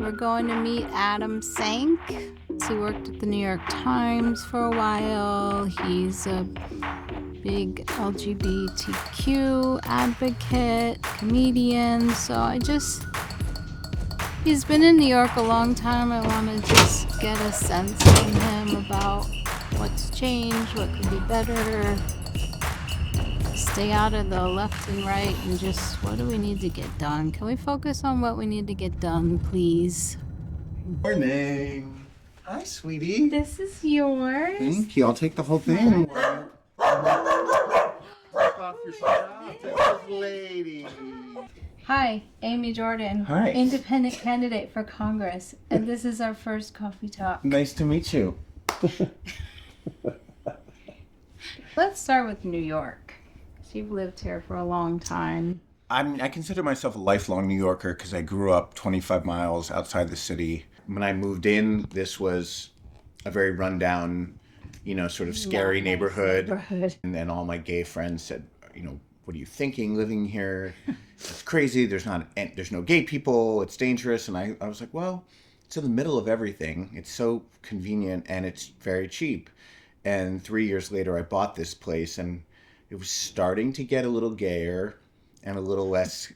We're going to meet Adam Sank. He worked at the New York Times for a while. He's a big LGBTQ advocate, comedian. He's been in New York a long time. I want to just get a sense from him about what's changed, what could be better. Stay out of the left and right and just what do we need to get done? Can we focus on what we need to get done, please? Morning. Hi, sweetie. This is yours. Thank you. I'll take the whole thing. Take off your stuff. This lady. Hi, Amy Jordan. Hi. Independent candidate for Congress. And this is our first coffee talk. Nice to meet you. Let's start with New York. You've lived here for a long time. I consider myself a lifelong New Yorker because I grew up 25 miles outside the city. When I moved in, this was a very rundown, sort of scary neighborhood. And then all my gay friends said, what are you thinking living here? It's crazy. There's no gay people. It's dangerous. And I was like, well, it's in the middle of everything. It's so convenient and it's very cheap. And 3 years later, I bought this place and it was starting to get a little gayer and a little less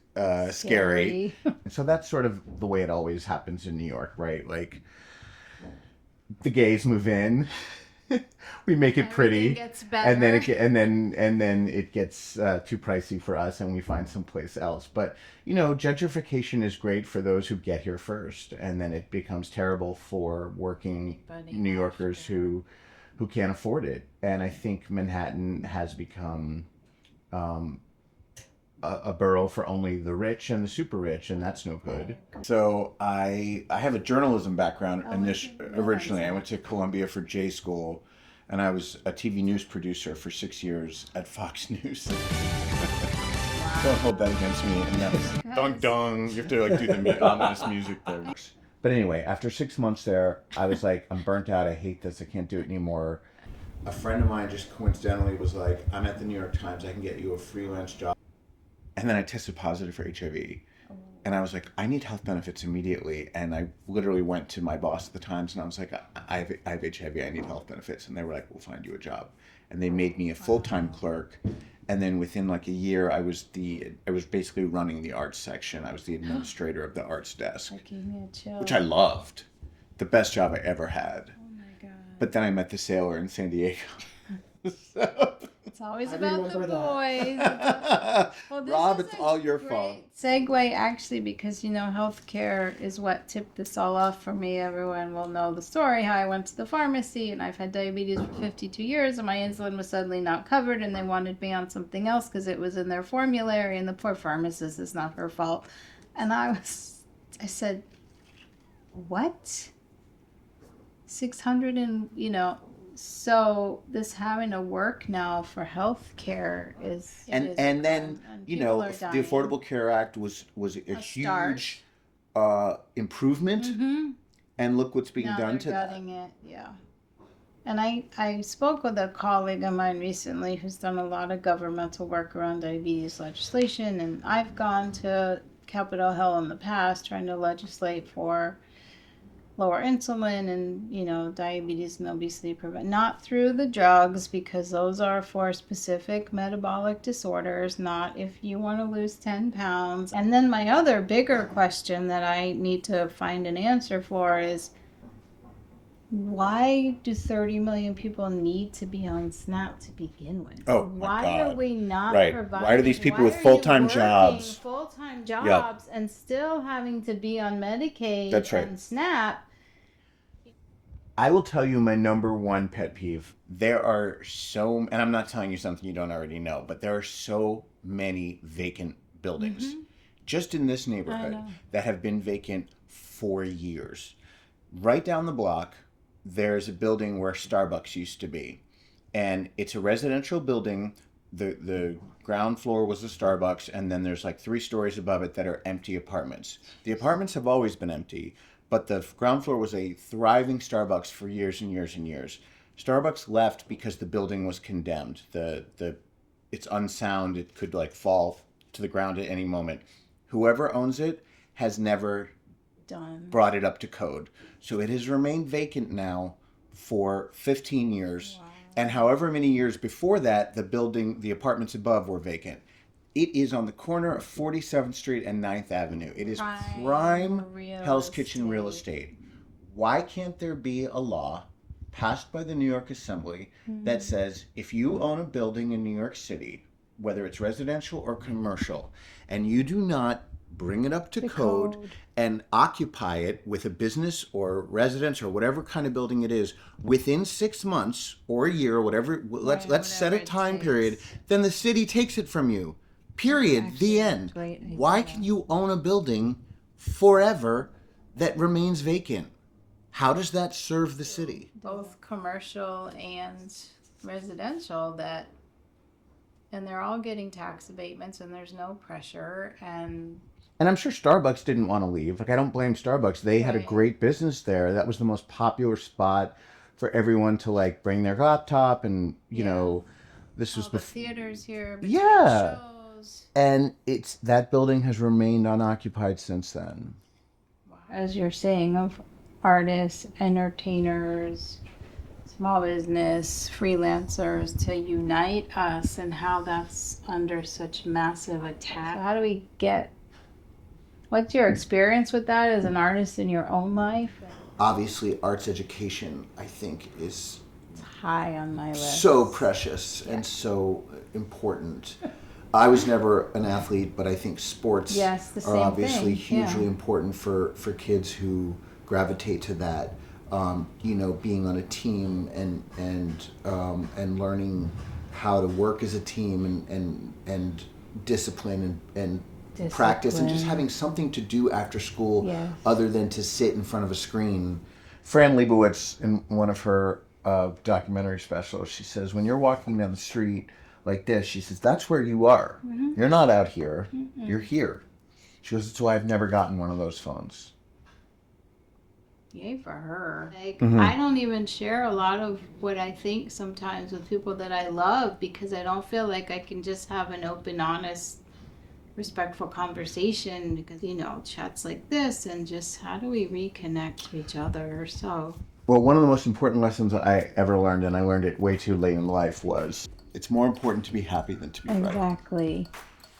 scary. And so that's sort of the way it always happens in New York, right? Like the gays move in, we make it pretty, gets better. and then it gets too pricey for us, and we find someplace else. But gentrification is great for those who get here first, and then it becomes terrible for working New Yorkers who can't afford it. And I think Manhattan has become a borough for only the rich and the super rich, and that's no good. So I have a journalism background. Originally, I went to Columbia for J School, and I was a TV news producer for 6 years at Fox News. Don't hold that against me. And that was dong dong. You have to do the ominous music there. But anyway, after 6 months there, I was like, I'm burnt out. I hate this. I can't do it anymore. A friend of mine just coincidentally was like, I'm at the New York Times. I can get you a freelance job. And then I tested positive for HIV. And I was like, I need health benefits immediately. And I literally went to my boss at the Times and I was like, I have HIV. I need health benefits. And they were like, we'll find you a job. And they made me a full-time clerk. And then within like a year, I was basically running the arts section. I was the administrator of the arts desk, which I loved. The best job I ever had. Oh my God. But then I met the sailor in San Diego. It's always about the boys. Well, Rob, it's all your fault. Segue, actually, because healthcare is what tipped this all off for me. Everyone will know the story how I went to the pharmacy and I've had diabetes for 52 years and my insulin was suddenly not covered and they wanted me on something else because it was in their formulary and the poor pharmacist, is not her fault. And I said, what? 600 and so this having to work now for health care is then the Affordable Care Act was a huge improvement. Mm-hmm. And look what's being now done to that. It, yeah. And I spoke with a colleague of mine recently who's done a lot of governmental work around diabetes legislation, and I've gone to Capitol Hill in the past trying to legislate for lower insulin and diabetes and obesity not through the drugs, because those are for specific metabolic disorders, not if you want to lose 10 pounds. And then my other bigger question that I need to find an answer for is, why do 30 million people need to be on SNAP to begin with? Oh, why my God. are we not providing? Why do these people with full-time jobs? Full-time jobs and still having to be on Medicaid and SNAP? I will tell you my number one pet peeve. There are and I'm not telling you something you don't already know, but there are so many vacant buildings just in this neighborhood that have been vacant for years. Right down the block, there's a building where Starbucks used to be. And it's a residential building. The ground floor was the Starbucks, and then there's like 3 stories above it that are empty apartments. The apartments have always been empty, but the ground floor was a thriving Starbucks for years and years and years. Starbucks left because the building was condemned. It's unsound. It could fall to the ground at any moment. Whoever owns it has never brought it up to code. So it has remained vacant now for 15 years. Wow. And however many years before that, the apartments above were vacant. It is on the corner of 47th Street and 9th Avenue. It is prime Hell's Kitchen real estate. Why can't there be a law passed by the New York Assembly that says if you own a building in New York City, whether it's residential or commercial, and you do not bring it up to code and occupy it with a business or residence or whatever kind of building it is within 6 months or a year or whatever, let's set a time period, then the city takes it from you. Period. Actually, the end. Why can you own a building forever that remains vacant? How does that serve the city? Both commercial and residential and they're all getting tax abatements and there's no pressure and I'm sure Starbucks didn't want to leave. Like, I don't blame Starbucks. They had a great business there. That was the most popular spot for everyone to like bring their laptop and, you know, this was the theaters here. Yeah. Shows. And that building has remained unoccupied since then. As you're saying, of artists, entertainers, small business, freelancers to unite us and how that's under such massive attack. So how do we what's your experience with that as an artist in your own life? Obviously, arts education, I think, is high on my list. So precious and so important. I was never an athlete, but I think sports are obviously hugely important for kids who gravitate to that. Being on a team and learning how to work as a team and discipline and practice and just having something to do after school other than to sit in front of a screen. Fran Lebowitz, in one of her documentary specials, she says, when you're walking down the street like this, she says, that's where you are. Mm-hmm. You're not out here. Mm-hmm. You're here. She goes, that's why I've never gotten one of those phones. Yay for her. I don't even share a lot of what I think sometimes with people that I love because I don't feel like I can just have an open, honest, respectful conversation because, chats like this and just how do we reconnect to each other? So. Well, one of the most important lessons I ever learned, and I learned it way too late in life, was it's more important to be happy than to be right. Exactly.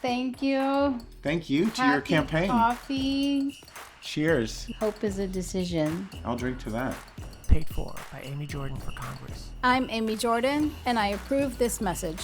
Thank you. Thank you to your campaign. Coffee. Cheers. Hope is a decision. I'll drink to that. Paid for by Amy Jordan for Congress. I'm Amy Jordan, and I approve this message.